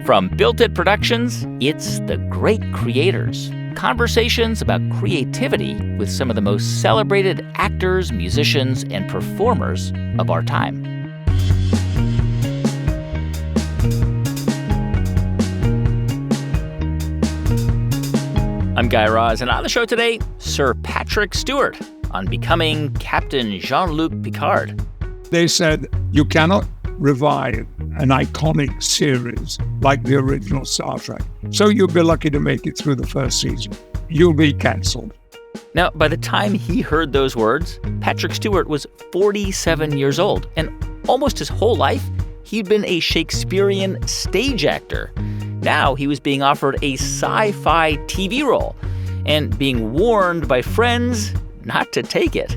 From Built It Productions, it's The Great Creators. Conversations about creativity with some of the most celebrated actors, musicians, and performers of our time. I'm Guy Raz, and on the show today, Sir Patrick Stewart on becoming Captain Jean-Luc Picard. They said you cannot revive an iconic series like the original Star Trek. So you'll be lucky to make it through the first season. You'll be canceled. Now, by the time he heard those words, Patrick Stewart was 47 years old, and almost his whole life, he'd been a Shakespearean stage actor. Now he was being offered a sci-fi TV role and being warned by friends not to take it.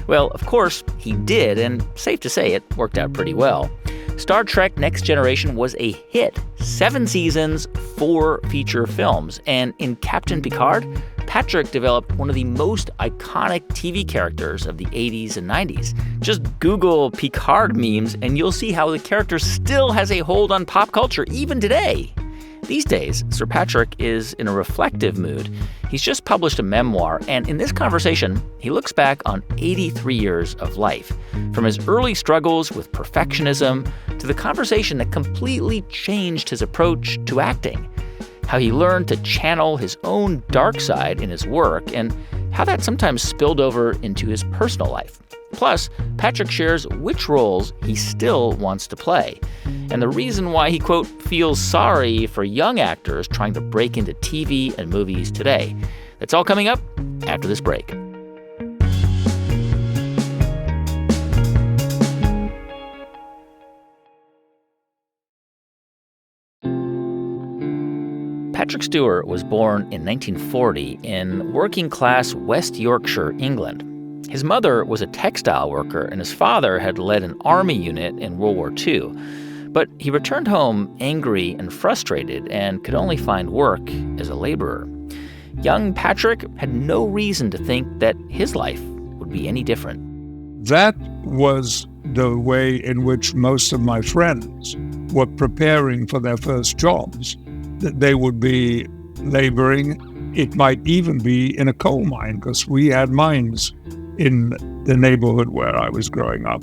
Well, of course, he did, and safe to say it worked out pretty well. Star Trek Next Generation was a hit. 7 seasons, 4 feature films. And in Captain Picard, Patrick developed one of the most iconic TV characters of the 80s and 90s. Just Google Picard memes, and you'll see how the character still has a hold on pop culture even today. These days, Sir Patrick is in a reflective mood. He's just published a memoir, and in this conversation, he looks back on 83 years of life, from his early struggles with perfectionism to the conversation that completely changed his approach to acting, how he learned to channel his own dark side in his work, and how that sometimes spilled over into his personal life. Plus, Patrick shares which roles he still wants to play, and the reason why he, quote, feels sorry for young actors trying to break into TV and movies today. That's all coming up after this break. Patrick Stewart was born in 1940 in working-class West Yorkshire, England. His mother was a textile worker, and his father had led an army unit in World War II. But he returned home angry and frustrated and could only find work as a laborer. Young Patrick had no reason to think that his life would be any different. That was the way in which most of my friends were preparing for their first jobs, that they would be laboring. It might even be in a coal mine, because we had mines in the neighborhood where I was growing up.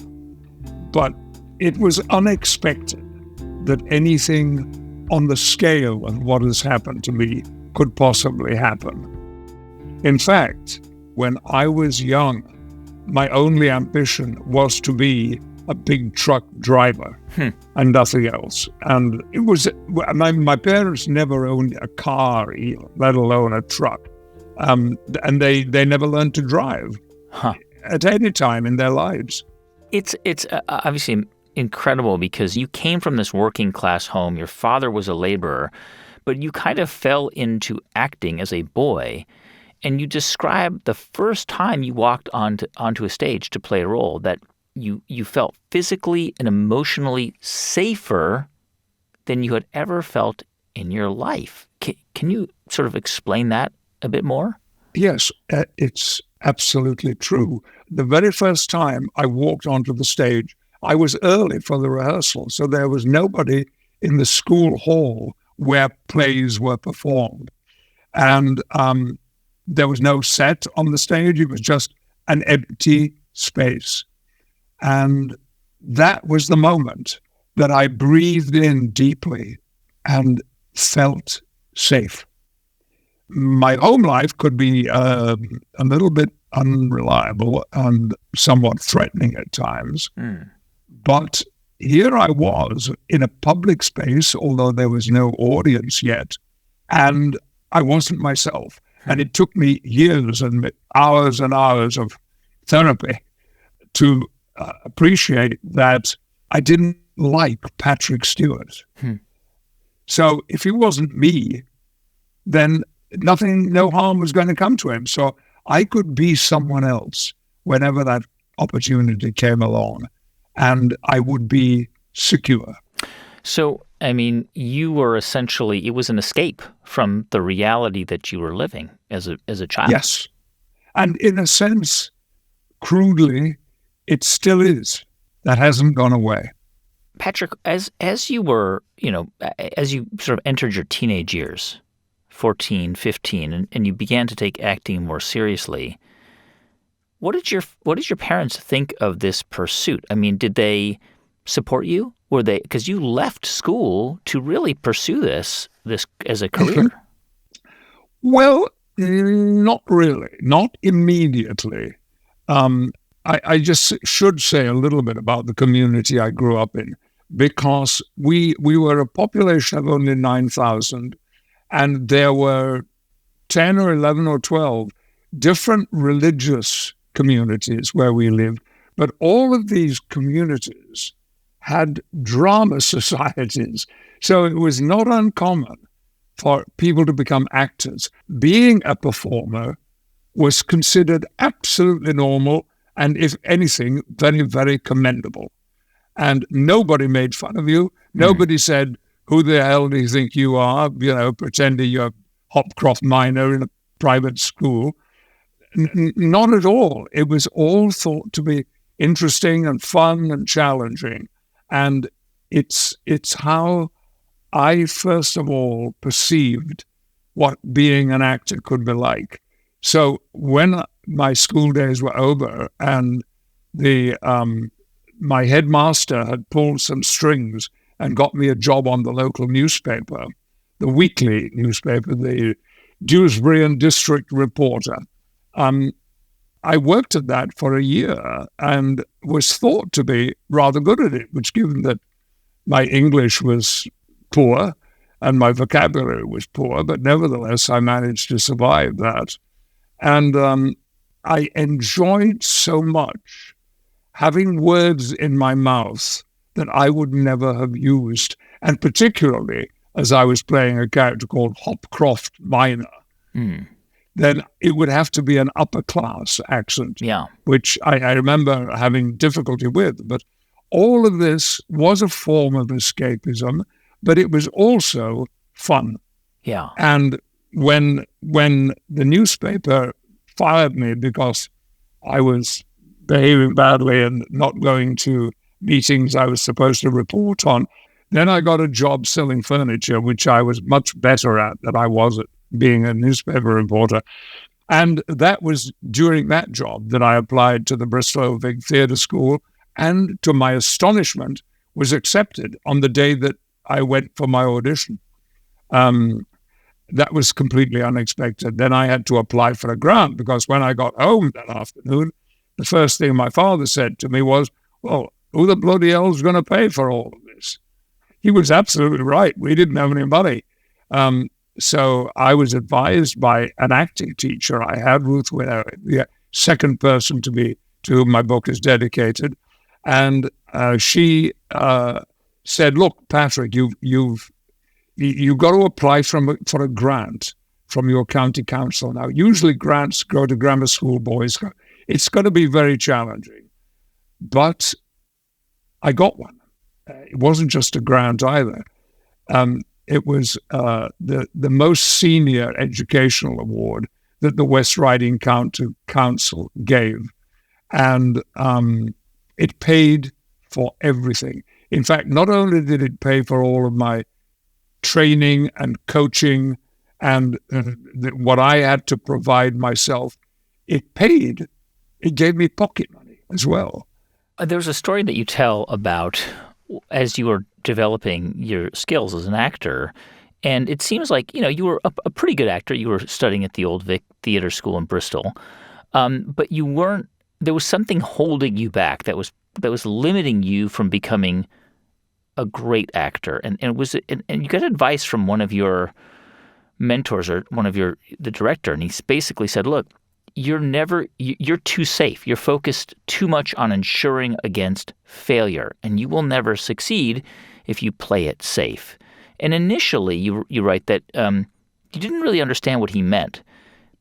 But it was unexpected that anything on the scale of what has happened to me could possibly happen. In fact, when I was young, my only ambition was to be a big truck driver and nothing else. And it was, my parents never owned a car, let alone a truck. And they never learned to drive at any time in their lives. It's obviously incredible because you came from this working class home. Your father was a laborer, but you kind of fell into acting as a boy. And you described the first time you walked onto a stage to play a role that you felt physically and emotionally safer than you had ever felt in your life. Can you sort of explain that a bit more? Yes, it's absolutely true. The very first time I walked onto the stage, I was early for the rehearsal, so there was nobody in the school hall where plays were performed. And there was no set on the stage. It was just an empty space. And that was the moment that I breathed in deeply and felt safe. My home life could be a little bit unreliable and somewhat threatening at times. But here I was in a public space, although there was no audience yet, and I wasn't myself. And it took me years and hours of therapy to appreciate that I didn't like Patrick Stewart. So if he wasn't me, then no harm was going to come to him. So I could be someone else whenever that opportunity came along, and I would be secure. So, I mean, you were essentially, it was an escape from the reality that you were living as a child. Yes. And in a sense, crudely, it still is. That hasn't gone away. Patrick, as you were, as you sort of entered your teenage years, 14, 15, and you began to take acting more seriously, what did your parents think of this pursuit? I mean, did they support you? Were they, because you left school to really pursue this as a career? Well, not really, not immediately. I just should say a little bit about the community I grew up in, because we were a population of only 9,000, and there were 10 or 11 or 12 different religious communities where we lived. But all of these communities had drama societies. So it was not uncommon for people to become actors. Being a performer was considered absolutely normal, and if anything, very, very commendable. And nobody made fun of you. Nobody said, who the hell do you think you are? Pretending you're a Hopcroft minor in a private school. Not at all. It was all thought to be interesting and fun and challenging. And it's how I, first of all, perceived what being an actor could be like. So when my school days were over and my headmaster had pulled some strings and got me a job on the local newspaper, the weekly newspaper, the Dewsbury and District Reporter, I worked at that for a year and was thought to be rather good at it, which, given that my English was poor and my vocabulary was poor, but nevertheless I managed to survive that. And I enjoyed so much having words in my mouth that I would never have used, and particularly as I was playing a character called Hopcroft Minor. Then it would have to be an upper class accent, which I remember having difficulty with. But all of this was a form of escapism, but it was also fun. Yeah. And when the newspaper fired me because I was behaving badly and not going to meetings I was supposed to report on, then I got a job selling furniture, which I was much better at than I was at being a newspaper reporter. And that was during that job that I applied to the Bristol Vic Theatre School, and to my astonishment was accepted on the day that I went for my audition. That was completely unexpected. Then I had to apply for a grant, because when I got home that afternoon, the first thing my father said to me was, well, who the bloody hell's going to pay for all of this? He was absolutely right. We didn't have any money. So I was advised by an acting teacher I had, Ruth Winner, the second person to whom my book is dedicated. And she said, look, Patrick, you've got to apply for a grant from your county council. Now, usually grants go to grammar school boys. It's going to be very challenging. But I got one. It wasn't just a grant either. It was the most senior educational award that the West Riding Council gave. And it paid for everything. In fact, not only did it pay for all of my training and coaching and what I had to provide myself, it gave me pocket money as well. There's a story that you tell about as you were developing your skills as an actor, and it seems like, you were a pretty good actor. You were studying at the Old Vic Theatre School in Bristol, but you weren't. There was something holding you back that was limiting you from becoming a great actor, and you got advice from one of your mentors or the director, and he basically said, look, you're too safe. You're focused too much on ensuring against failure, and you will never succeed if you play it safe. And initially, you write that you didn't really understand what he meant,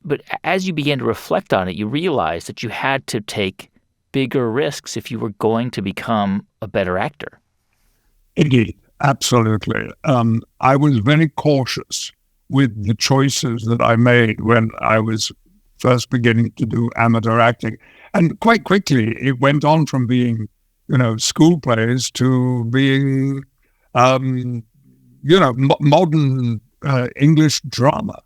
but as you began to reflect on it, you realized that you had to take bigger risks if you were going to become a better actor. Indeed, absolutely. I was very cautious with the choices that I made when I was first beginning to do amateur acting. And quite quickly, it went on from being school plays to being, modern English drama.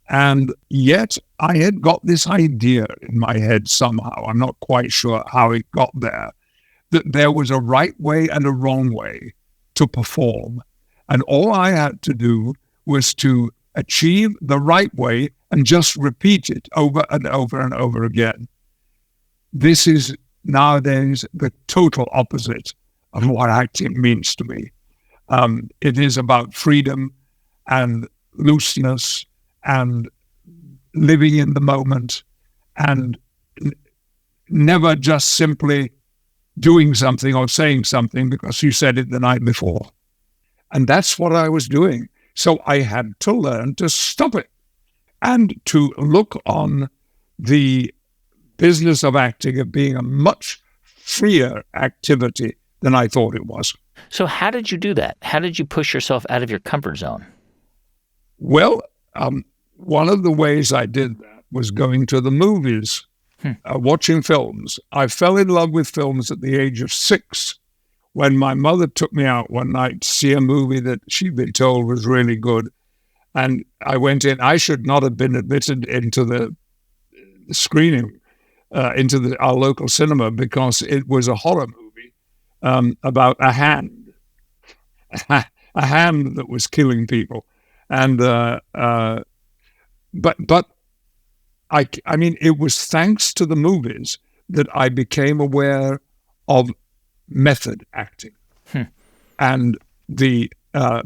And yet I had got this idea in my head somehow, I'm not quite sure how it got there, that there was a right way and a wrong way to perform. And all I had to do was to achieve the right way and just repeat it over and over and over again. This is nowadays the total opposite of what acting means to me. It is about freedom and looseness and living in the moment and never just simply doing something or saying something because you said it the night before. And that's what I was doing. So I had to learn to stop it and to look on the business of acting as being a much freer activity than I thought it was. So how did you do that? How did you push yourself out of your comfort zone? Well, one of the ways I did that was going to the movies, watching films. I fell in love with films at the age of 6 when my mother took me out one night to see a movie that she'd been told was really good. And I went in. I should not have been admitted into the screening, into our local cinema, because it was a horror movie about a hand, a hand that was killing people. And but I mean, it was thanks to the movies that I became aware of method acting and the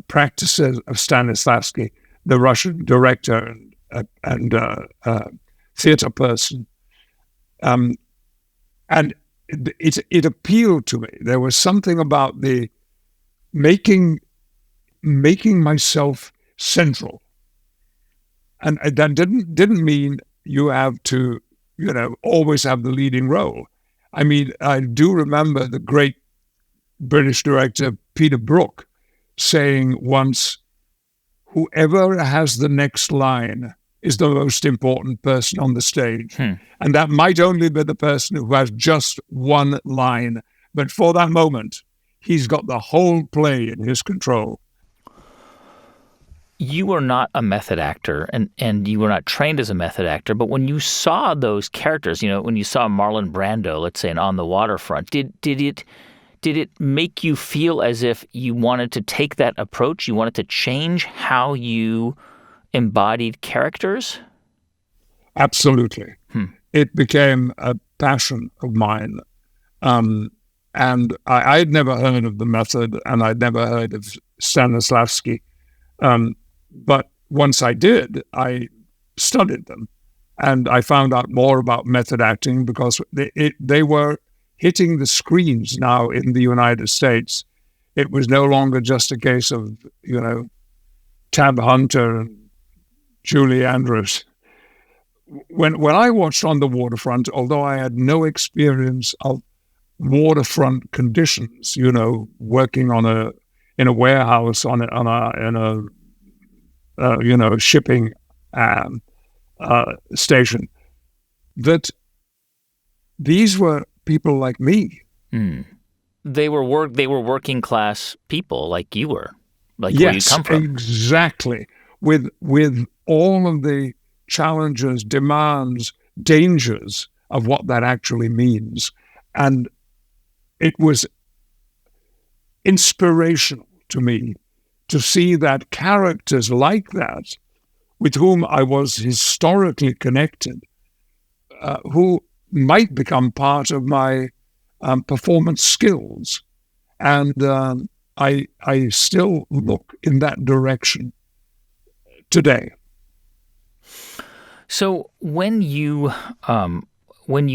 practices of Stanislavski, the Russian director and theater person, and it appealed to me. There was something about the making myself central, and that didn't mean you have to, always have the leading role. I mean, I do remember the great British director Peter Brook saying once, "Whoever has the next line is the most important person on the stage." And that might only be the person who has just one line, but for that moment, he's got the whole play in his control. You were not a method actor, and you were not trained as a method actor, but when you saw those characters, when you saw Marlon Brando, let's say, in On the Waterfront, did it make you feel as if you wanted to take that approach? You wanted to change how you embodied characters? Absolutely. It became a passion of mine. And I'd never heard of the method, and I'd never heard of Stanislavski. But once I did, I studied them, and I found out more about method acting because they were hitting the screens now in the United States. It was no longer just a case of, Tab Hunter and Julie Andrews. When I watched On the Waterfront, although I had no experience of waterfront conditions, working in a warehouse in a shipping station, that these were people like me. They were working class people like you were, like yes, where you come from. Exactly. With all of the challenges, demands, dangers of what that actually means. And it was inspirational to me to see that characters like that, with whom I was historically connected, who might become part of my performance skills. And I still look in that direction today. So when you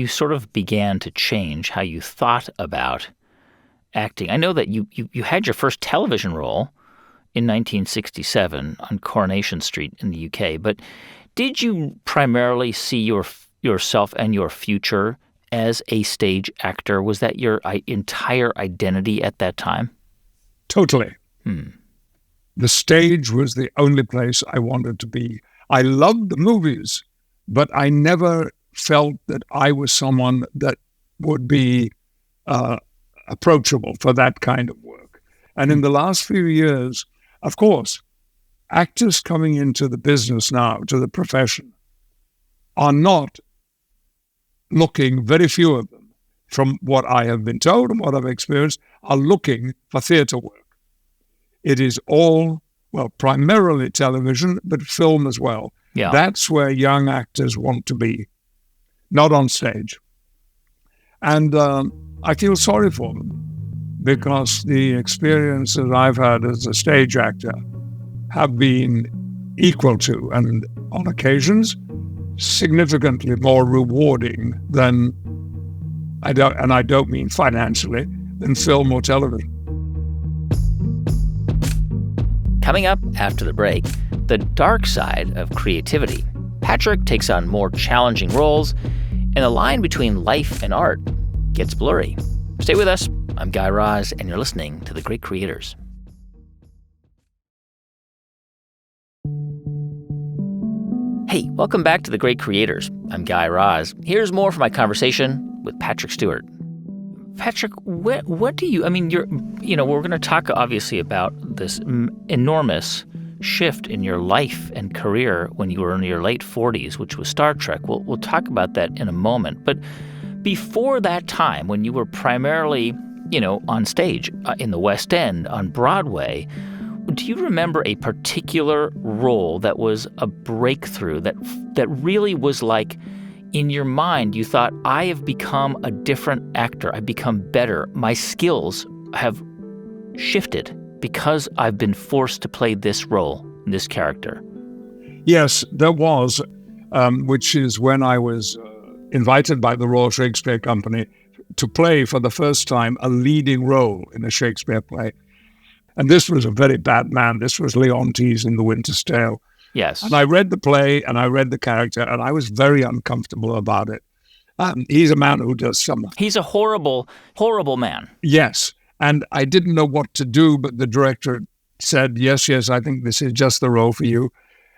sort of began to change how you thought about acting, I know that you had your first television role in 1967 on Coronation Street in the UK, but did you primarily see yourself and your future as a stage actor? Was that your entire identity at that time? Totally. The stage was the only place I wanted to be. I loved the movies, but I never felt that I was someone that would be approachable for that kind of work. And in the last few years, of course, actors coming into the business now, to the profession, are not looking, very few of them, from what I have been told and what I've experienced, are looking for theatre work. It is all, well, primarily television, but film as well. Yeah. That's where young actors want to be, not on stage. And I feel sorry for them because the experiences I've had as a stage actor have been equal to, and on occasions, significantly more rewarding than, I don't mean financially, than film or television. Coming up after the break, the dark side of creativity. Patrick takes on more challenging roles, and the line between life and art gets blurry. Stay with us. I'm Guy Raz, and you're listening to The Great Creators. Hey, welcome back to The Great Creators. I'm Guy Raz. Here's more from my conversation with Patrick Stewart. Patrick, what do you, we're going to talk obviously about this enormous shift in your life and career when you were in your late 40s, which was Star Trek. We'll talk about that in a moment. But before that time, when you were primarily, on stage in the West End, on Broadway, do you remember a particular role that was a breakthrough, that really was like, in your mind, you thought, I have become a different actor. I've become better. My skills have shifted because I've been forced to play this role, this character? Yes, there was, which is when I was invited by the Royal Shakespeare Company to play for the first time a leading role in a Shakespeare play. And this was a very bad man. This was Leontes in The Winter's Tale. Yes. And I read the play and I read the character and I was very uncomfortable about it. He's a man who does some... He's a horrible, horrible man. Yes. And I didn't know what to do, but the director said, yes, I think this is just the role for you.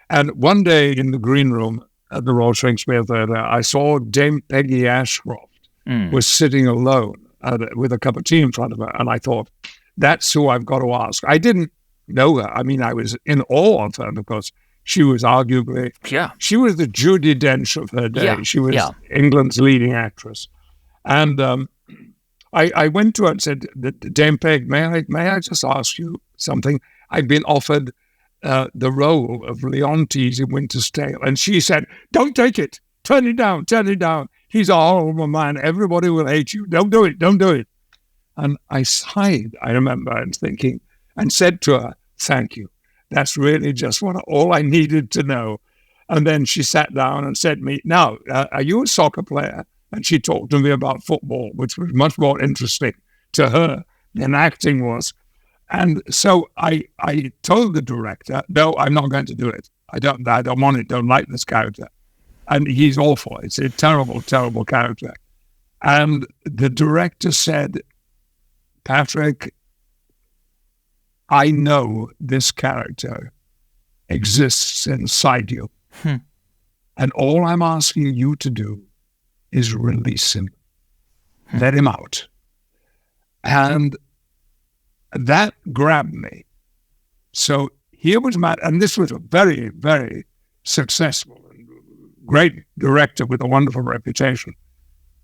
And one day in the green room at the Royal Shakespeare Theatre, I saw Dame Peggy Ashcroft was sitting alone with a cup of tea in front of her. And I thought, that's who I've got to ask. I didn't know her. I mean, I was in awe of her because she was arguably, she was the Judi Dench of her day. She was England's leading actress. And I went to her and said, Dame Peg, may I just ask you something? I've been offered the role of Leontes in Winter's Tale. And she said, don't take it. Turn it down. He's a horrible man. Everybody will hate you. Don't do it. And I sighed, I remember, and thinking, and said to her, thank you. That's really just all I needed to know. And then she sat down and said to me, now, are you a soccer player? And she talked to me about football, which was much more interesting to her than acting was. And so I told the director, no, I'm not going to do it. I don't want it, don't like this character. And he's awful. It's a terrible, terrible character. And the director said, Patrick, I know this character exists inside you. And all I'm asking you to do is release him. Let him out. And that grabbed me. So here was Matt, and this was a very, very successful and great director with a wonderful reputation.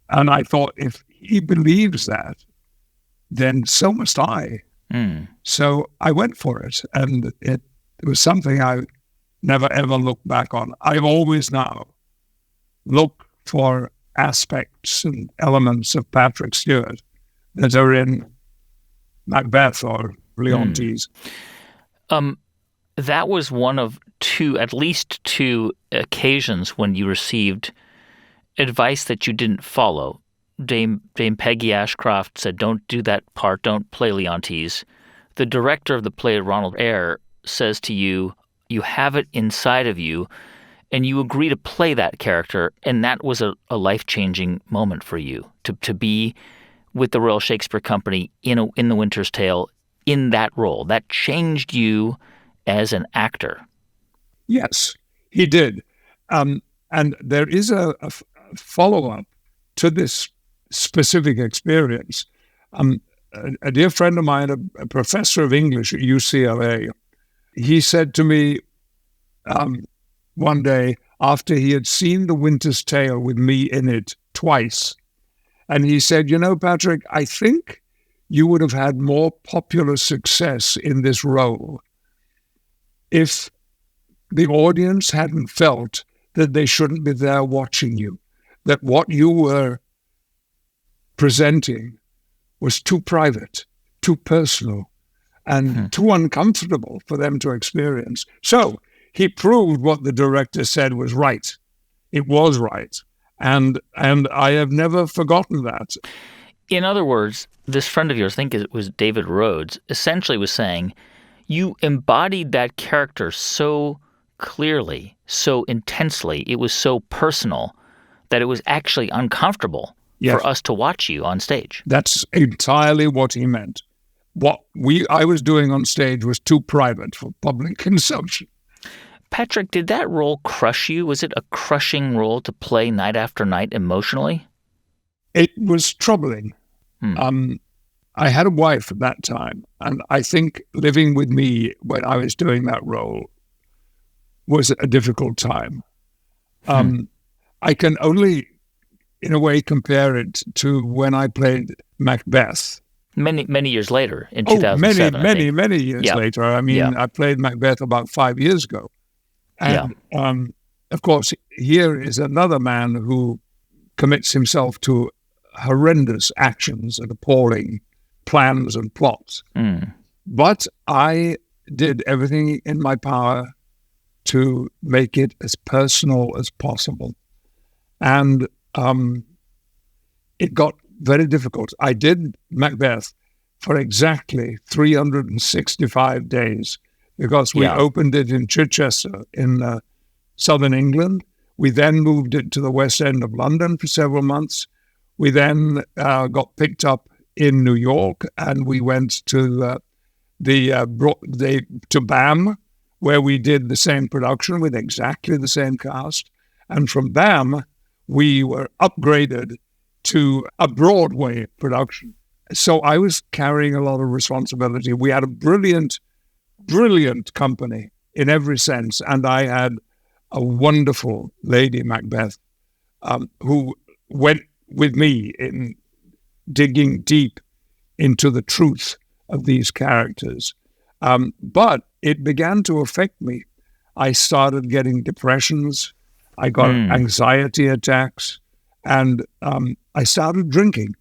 And I thought, if he believes that, then so must I. So I went for it, and it was something I never, ever looked back on. I've always now looked for aspects and elements of Patrick Stewart that are in Macbeth or Leontes. That was one of at least two occasions when you received advice that you didn't follow. Dame Peggy Ashcroft said, don't do that part, don't play Leontes. The director of the play, Ronald Eyre, says to you, you have it inside of you, and you agree to play that character, and that was a life-changing moment for you, to be with the Royal Shakespeare Company in The Winter's Tale, in that role. That changed you as an actor. Yes, he did. And there is a follow-up to this specific experience. a dear friend of mine, a professor of English at UCLA, he said to me one day after he had seen The Winter's Tale with me in it twice, and he said, Patrick, I think you would have had more popular success in this role if the audience hadn't felt that they shouldn't be there watching you, that what you were presenting was too private, too personal, and too uncomfortable for them to experience. So he proved what the director said was right. It was right. And I have never forgotten that. In other words, this friend of yours, I think it was David Rhodes, essentially was saying, you embodied that character so clearly, so intensely, it was so personal that it was actually uncomfortable for us to watch you on stage. That's entirely what he meant. What I was doing on stage was too private for public consumption. Patrick, did that role crush you? Was it a crushing role to play night after night emotionally? It was troubling. I had a wife at that time, and I think living with me when I was doing that role was a difficult time. I can only, in a way, compare it to when I played Macbeth. Many years later, in 2007. Many years later. I mean, I played Macbeth about 5 years ago. And, of course, here is another man who commits himself to horrendous actions and appalling plans and plots. But I did everything in my power to make it as personal as possible. And it got very difficult. I did Macbeth for exactly 365 days because we opened it in Chichester in southern England. We then moved it to the West End of London for several months. We then got picked up in New York, and we went to to BAM, where we did the same production with exactly the same cast. And from BAM, we were upgraded to a Broadway production. So I was carrying a lot of responsibility. We had a brilliant company in every sense, and I had a wonderful Lady Macbeth who went with me in digging deep into the truth of these characters. But it began to affect me. I started getting depressions. I got anxiety attacks, and I started drinking.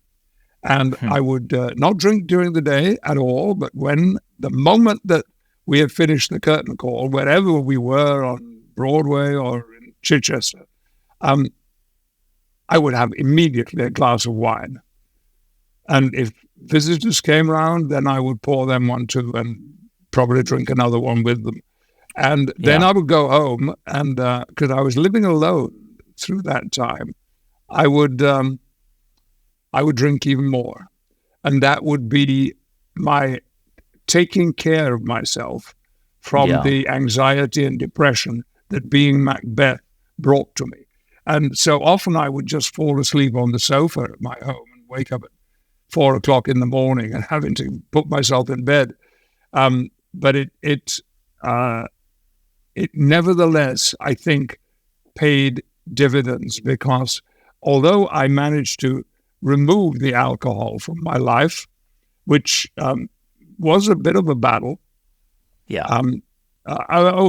And I would not drink during the day at all, but when the moment that we had finished the curtain call, wherever we were on Broadway or in Chichester, I would have immediately a glass of wine. And if visitors came around, then I would pour them one too and probably drink another one with them. And then I would go home, and because I was living alone through that time, I would drink even more. And that would be my taking care of myself from the anxiety and depression that being Macbeth brought to me. And so often I would just fall asleep on the sofa at my home and wake up at 4 o'clock in the morning and having to put myself in bed. But it nevertheless, I think, paid dividends, because although I managed to remove the alcohol from my life, which was a bit of a battle. And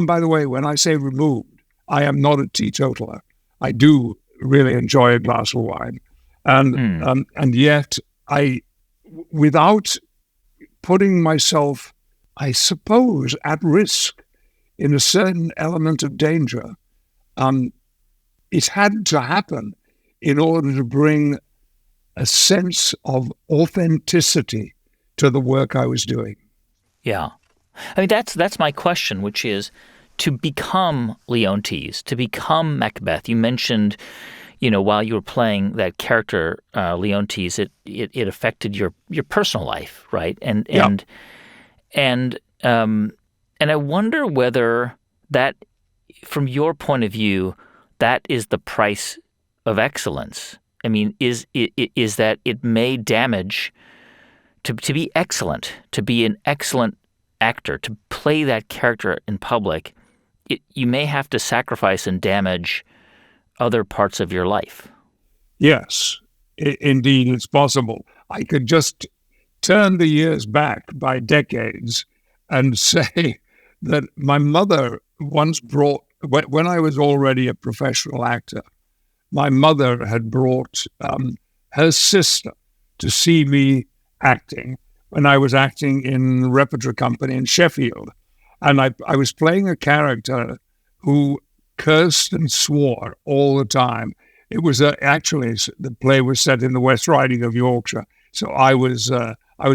by the way, when I say removed, I am not a teetotaler. I do really enjoy a glass of wine. And yet I, without putting myself, I suppose, at risk in a certain element of danger, it had to happen in order to bring a sense of authenticity to the work I was doing. Yeah. I mean, that's my question, which is to become Leontes, to become Macbeth. You mentioned, while you were playing that character, Leontes, it affected your personal life, right? And I wonder whether that, from your point of view, that is the price of excellence. I mean, is that it may damage to be excellent, to be an excellent actor, to play that character in public, you may have to sacrifice and damage other parts of your life. Yes, indeed, it's possible. I could just turn the years back by decades and say that my mother once brought, when I was already a professional actor, my mother had brought her sister to see me acting when I was acting in the repertory company in Sheffield. And I was playing a character who cursed and swore all the time. It was actually, the play was set in the West Riding of Yorkshire, so I was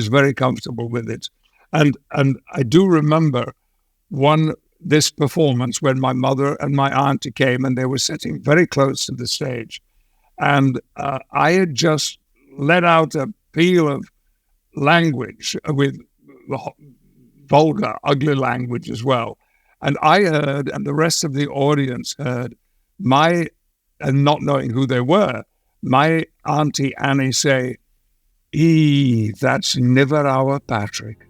very comfortable with it. And I do remember this performance when my mother and my auntie came, and they were sitting very close to the stage. And I had just let out a peal of language with vulgar, ugly language as well. And I heard, and the rest of the audience heard, and not knowing who they were, my Auntie Annie say, that's never our Patrick.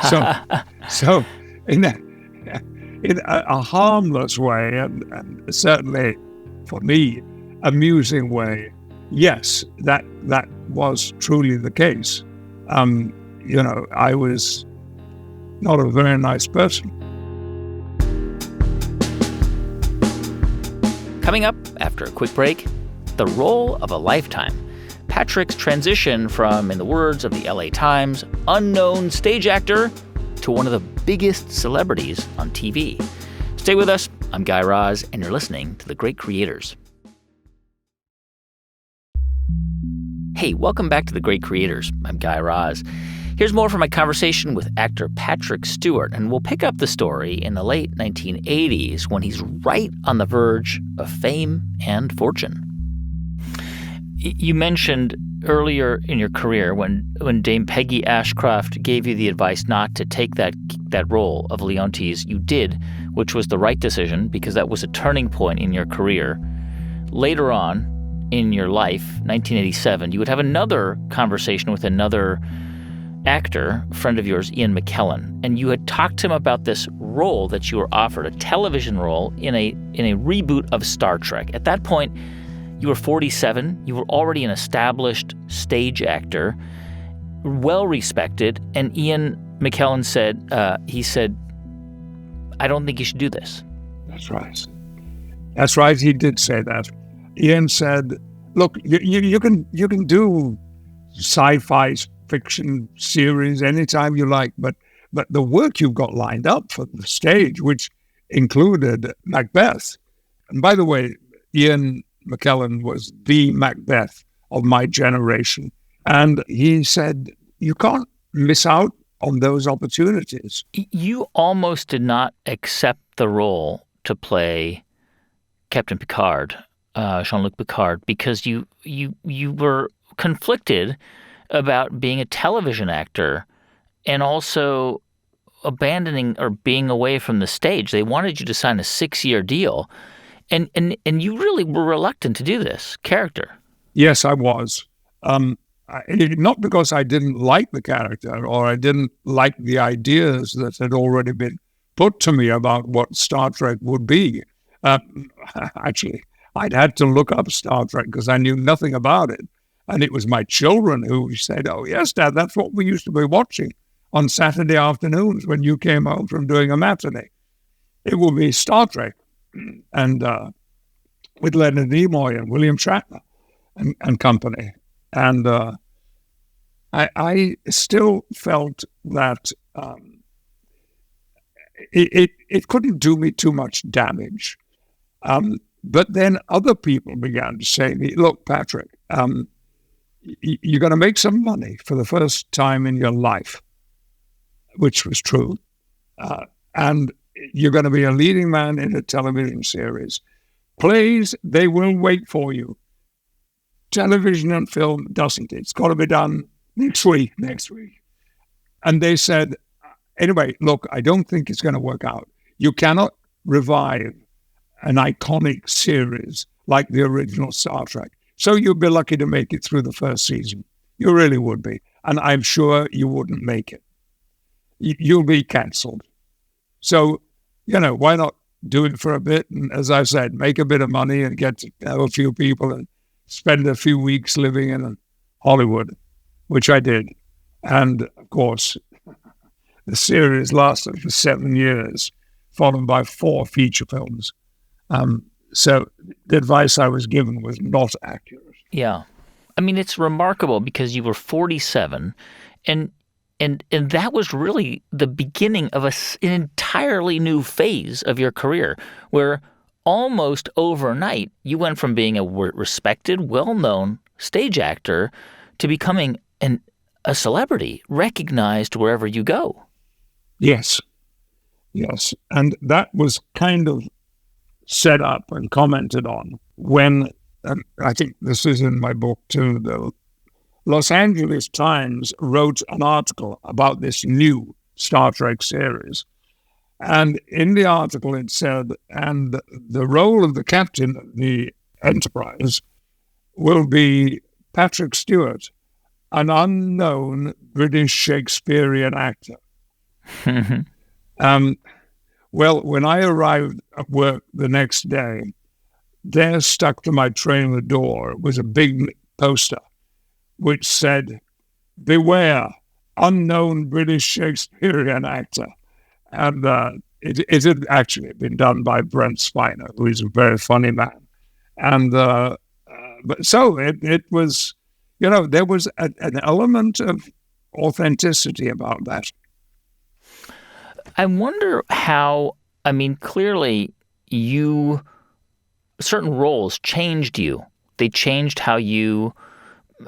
So in a harmless way, and certainly for me, amusing way, yes, that was truly the case. I was not a very nice person. Coming up after a quick break, the role of a lifetime. Patrick's transition from, in the words of the LA Times, unknown stage actor to one of the biggest celebrities on TV. Stay with us. I'm Guy Raz, and you're listening to The Great Creators. Hey, welcome back to The Great Creators. I'm Guy Raz. Here's more from my conversation with actor Patrick Stewart, and we'll pick up the story in the late 1980s when he's right on the verge of fame and fortune. You mentioned earlier in your career when Dame Peggy Ashcroft gave you the advice not to take that role of Leontes, you did, which was the right decision because that was a turning point in your career. Later on in your life, 1987, you would have another conversation with another actor, a friend of yours, Ian McKellen, and you had talked to him about this role that you were offered, a television role in a reboot of Star Trek. At that point, you were 47. You were already an established stage actor, well respected, and Ian McKellen said, I don't think you should do this. That's right. That's right. He did say that. Ian said, look, you can do sci-fi fiction series anytime you like, but the work you've got lined up for the stage, which included Macbeth. And by the way, Ian McKellen was the Macbeth of my generation. And he said, you can't miss out on those opportunities. You almost did not accept the role to play Captain Picard, Jean-Luc Picard, because you were conflicted about being a television actor and also abandoning or being away from the stage. They wanted you to sign a 6-year deal. And you really were reluctant to do this character. Yes, I was. Not because I didn't like the character or I didn't like the ideas that had already been put to me about what Star Trek would be. Actually, I'd had to look up Star Trek because I knew nothing about it. And it was my children who said, oh, yes, Dad, that's what we used to be watching on Saturday afternoons when you came home from doing a matinee. It would be Star Trek. And with Leonard Nimoy and William Shatner and company. And I still felt that it couldn't do me too much damage. But then other people began to say to me, look, Patrick, you're going to make some money for the first time in your life, which was true. And you're going to be a leading man in a television series. Plays, they will wait for you. Television and film doesn't. It's got to be done next week. And they said, anyway, look, I don't think it's going to work out. You cannot revive an iconic series like the original Star Trek. So you'd be lucky to make it through the first season. You really would be. and I'm sure you wouldn't make it. You'll be cancelled. So, why not do it for a bit? And as I said, make a bit of money and get to know a few people and spend a few weeks living in Hollywood, which I did. And of course, the series lasted for 7 years, followed by 4 feature films. So the advice I was given was not accurate. Yeah. I mean, it's remarkable because you were 47, and that was really the beginning of an entirely new phase of your career, where almost overnight you went from being a respected, well-known stage actor to becoming a celebrity, recognized wherever you go. Yes. And that was kind of set up and commented on when, I think this is in my book too, the Los Angeles Times wrote an article about this new Star Trek series. And in the article it said, and the role of the captain of the Enterprise will be Patrick Stewart, an unknown British Shakespearean actor. Well, when I arrived at work the next day, there stuck to my trailer door was a big poster which said, "Beware, unknown British Shakespearean actor." And it had actually been done by Brent Spiner, who is a very funny man. And but so it was, there was an element of authenticity about that. I wonder how, clearly certain roles changed you. They changed how you,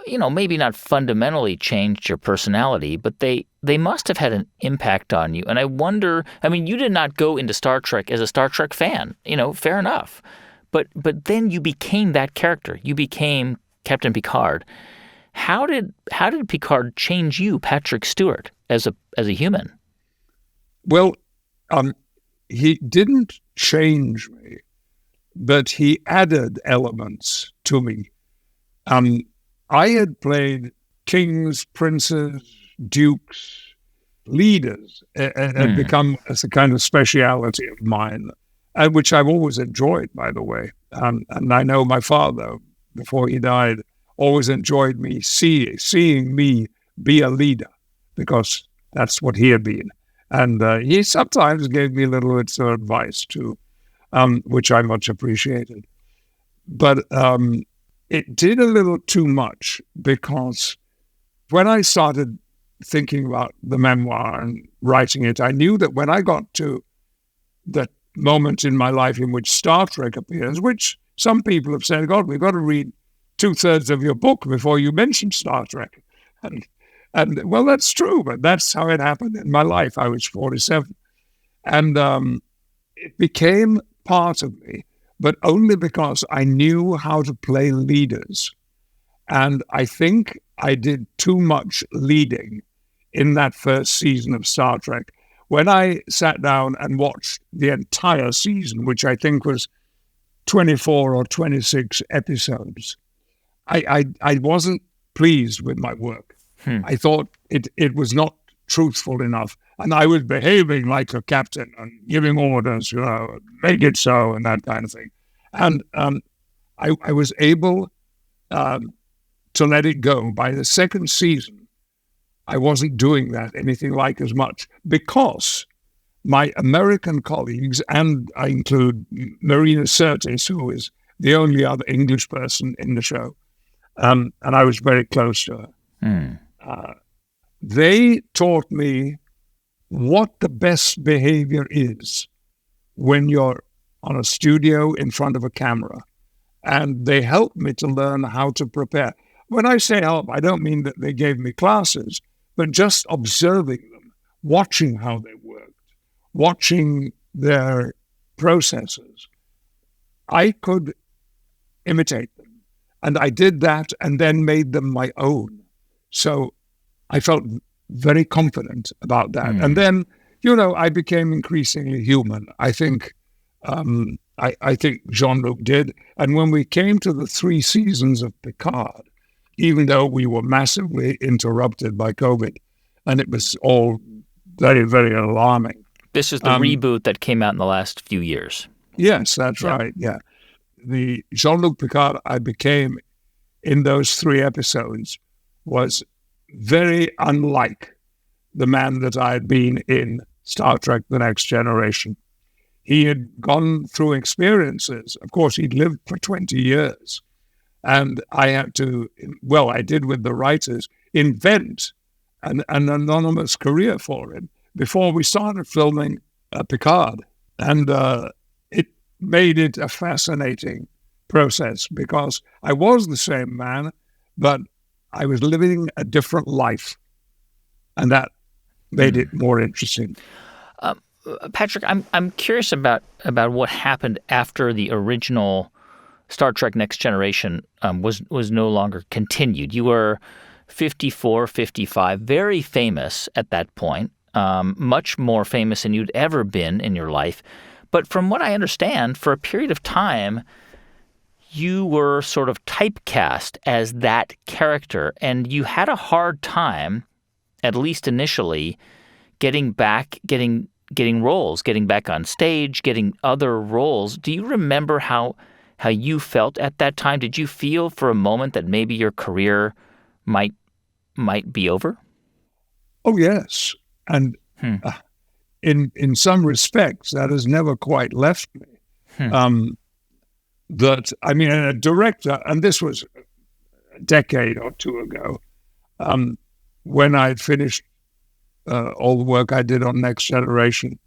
maybe not fundamentally changed your personality, but they must have had an impact on you. And I wonder, you did not go into Star Trek as a Star Trek fan, fair enough. But then you became that character. You became Captain Picard. How did Picard change you, Patrick Stewart, as a human? Well, he didn't change me, but he added elements to me. I had played kings, princes, dukes, leaders, had become as a kind of speciality of mine, which I've always enjoyed, by the way. And I know my father, before he died, always enjoyed me seeing me be a leader, because that's what he had been. And he sometimes gave me little bits of advice too, which I much appreciated. But it did a little too much, because when I started thinking about the memoir and writing it, I knew that when I got to the moment in my life in which Star Trek appears, which some people have said, God, we've got to read 2/3 of your book before you mention Star Trek. And well, that's true, but that's how it happened in my life. I was 47. And it became part of me, but only because I knew how to play leaders. And I think I did too much leading in that first season of Star Trek. When I sat down and watched the entire season, which I think was 24 or 26 episodes, I wasn't pleased with my work. I thought it was not truthful enough. And I was behaving like a captain and giving orders, make it so and that kind of thing. And I was able to let it go. By the second season, I wasn't doing that anything like as much, because my American colleagues, and I include Marina Sirtis, who is the only other English person in the show, and I was very close to her. They taught me what the best behavior is when you're on a studio in front of a camera. And they helped me to learn how to prepare. When I say help, I don't mean that they gave me classes, but just observing them, watching how they worked, watching their processes. I could imitate them. And I did that and then made them my own. So I felt very confident about that. And then, I became increasingly human. I think I think Jean-Luc did. And when we came to the 3 seasons of Picard, even though we were massively interrupted by COVID. And it was all very, very alarming. This is the reboot that came out in the last few years. Yes, that's right, yeah. The Jean-Luc Picard I became in those 3 episodes was very unlike the man that I had been in Star Trek The Next Generation. He had gone through experiences. Of course, he'd lived for 20 years. And I had to, well, I did with the writers, invent an anonymous career for him before we started filming Picard. And it made it a fascinating process because I was the same man, but I was living a different life. And that made it more interesting. Patrick, I'm curious about what happened after the original Star Trek Next Generation was no longer continued. You were 54, 55, very famous at that point, much more famous than you'd ever been in your life. But from what I understand, for a period of time, you were sort of typecast as that character, and you had a hard time, at least initially, getting roles, getting back on stage, getting other roles. Do you remember how you felt at that time? Did you feel for a moment that maybe your career might be over? Oh, yes. And in some respects, that has never quite left me. A director, and this was a decade or two ago, when I'd finished all the work I did on Next Generation,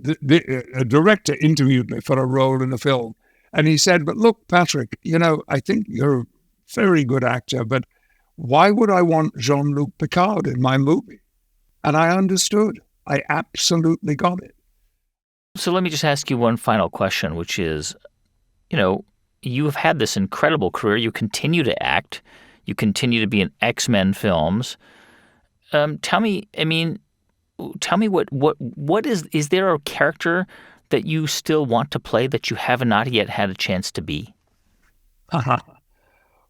a director interviewed me for a role in a film. And he said, but look, Patrick, I think you're a very good actor, but why would I want Jean-Luc Picard in my movie? And I understood. I absolutely got it. So let me just ask you one final question, which is, you have had this incredible career. You continue to act. You continue to be in X-Men films. Tell me what is there a character that you still want to play that you have not yet had a chance to be?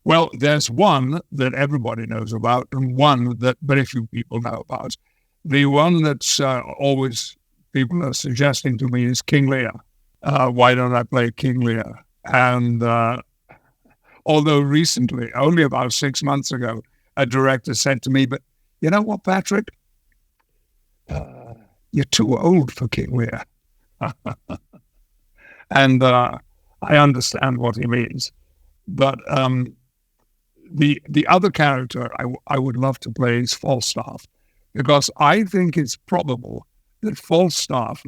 Well, there's one that everybody knows about and one that very few people know about. The one that's always people are suggesting to me is King Lear. Why don't I play King Lear? And although recently, only about 6 months ago, a director said to me, but you know what, Patrick? You're too old for King Lear. And I understand what he means. But the other character I would love to play is Falstaff, because I think it's probable that Falstaff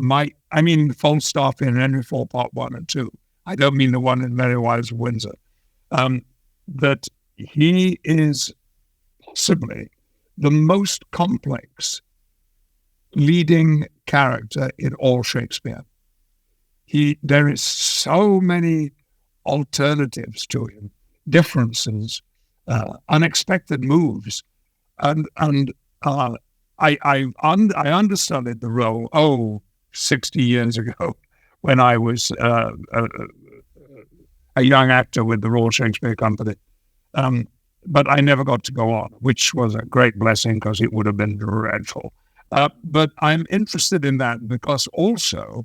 Falstaff in Henry IV Part 1 and 2, I don't mean the one in Merry Wives of Windsor, that he is possibly the most complex leading character in all Shakespeare. There is so many alternatives to him, differences, unexpected moves, and I understudied the role 60 years ago when I was a young actor with the Royal Shakespeare Company. But I never got to go on, which was a great blessing because it would have been dreadful. But I'm interested in that because also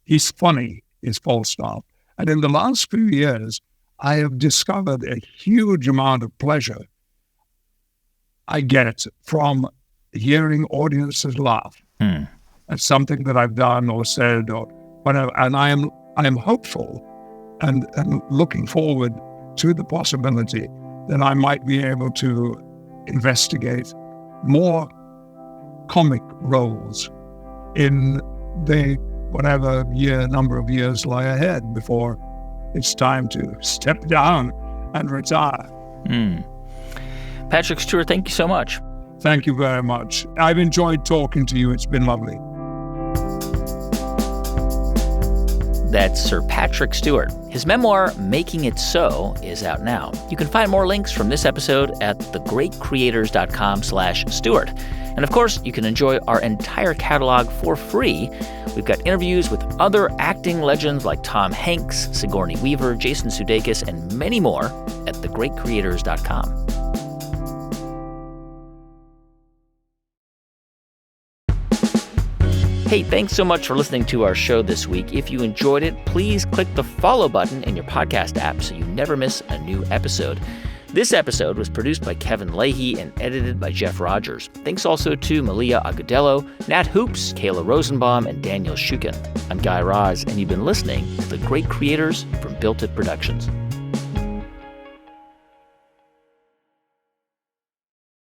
he's funny, is Falstaff. And in the last few years, I have discovered a huge amount of pleasure I get from hearing audiences laugh at something that I've done or said or whatever. And I am hopeful and looking forward to the possibility that I might be able to investigate more comic roles in the number of years lie ahead before it's time to step down and retire. Patrick Stewart, thank you so much. Thank you very much. I've enjoyed talking to you. It's been lovely. That's Sir Patrick Stewart. His memoir, Making It So, is out now. You can find more links from this episode at thegreatcreators.com/Stewart. And of course, you can enjoy our entire catalog for free. We've got interviews with other acting legends like Tom Hanks, Sigourney Weaver, Jason Sudeikis, and many more at thegreatcreators.com. Hey, thanks so much for listening to our show this week. If you enjoyed it, please click the follow button in your podcast app so you never miss a new episode. This episode was produced by Kevin Leahy and edited by Jeff Rogers. Thanks also to Malia Agudelo, Nat Hoops, Kayla Rosenbaum, and Daniel Shukin. I'm Guy Raz, and you've been listening to the great creators from Built It Productions.